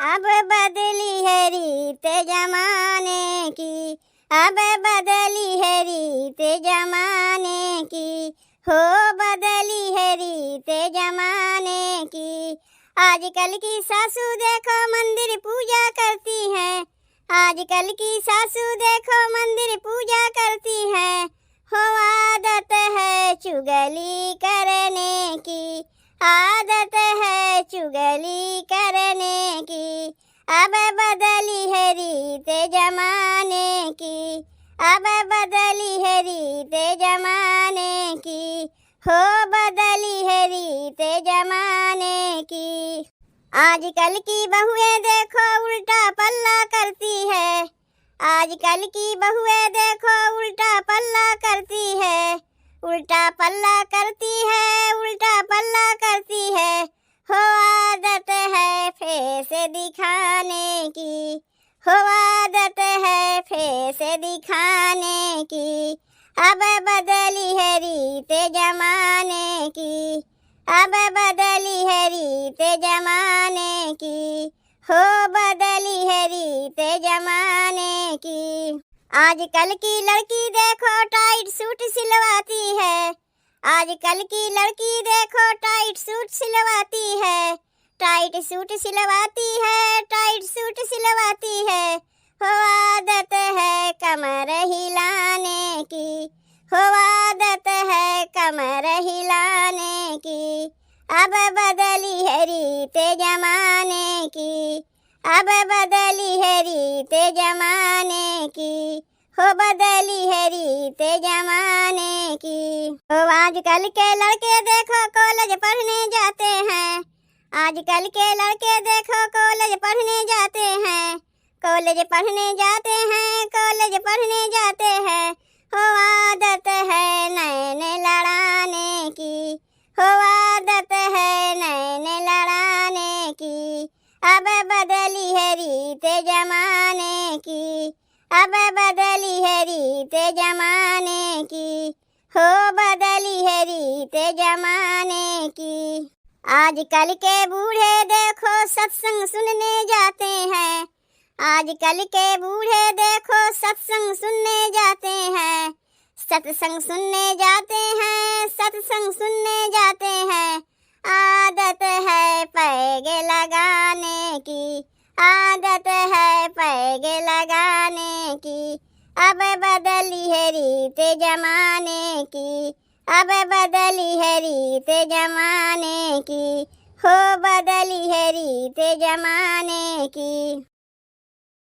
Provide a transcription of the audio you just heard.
अब बदली है रीत जमाने की, अब बदली है रीत जमाने की, हो बदली है रीत जमाने की। आजकल की सासू देखो मंदिर पूजा करती हैं, आजकल की सासू देखो मंदिर पूजा करती हैं, हो आदत है चुगली करने की, आदत है चुगली करने की। अब बदली है रीत जमाने की, अब बदली है रीत जमाने की, हो बदली है रीत जमाने की। आजकल की बहुएं देखो उल्टा पल्ला करती है, आजकल की बहुएं देखो उल्टा पल्ला करती है, उल्टा पल्ला करती है, उल्टा पल्ला करती है, हो आदत है फेस दिखाने की, हो आदत है फेस दिखाने की। अब बदली है रीत जमाने की, अब बदली है रीत जमाने की, हो बदली है रीत जमाने की। आजकल की लड़की देखो टाइट सूट सिलवाती है, आजकल की लड़की देखो टाइट सूट सिलवाती है, टाइट सूट सिलवाती है, टाइट सूट सिलवाती है, हो आदत है कमर हिलाने की, हो आदत है कमर हिलाने की। अब बदली है रीत जमाने की, अब बदली है रीत जमाने की, हो बदली है रीत जमाने की। हो आजकल के लड़के देखो कॉलेज पढ़ने जाते हैं, आजकल के लड़के देखो कॉलेज पढ़ने जाते हैं, कॉलेज पढ़ने जाते हैं, कॉलेज पढ़ने जाते हैं, हो आदत है नैन लड़ाने की, हो आदत है नैन लड़ाने की। अब बदली है रीत जमाने की, अब बदली है रीत जमाने की, हो बदली है रीत जमाने की। आजकल के बूढ़े देखो सत्संग सुनने जाते हैं, आजकल के बूढ़े देखो सत्संग सुनने जाते हैं, सत्संग सुनने जाते हैं, सत्संग सुनने जाते हैं, आदत है पैग लगाने की, आदत है पैग लगाने की। अब बदली है रीत जमाने की, अब बदली है रीत जमाने की, हो बदली है रीत जमाने की।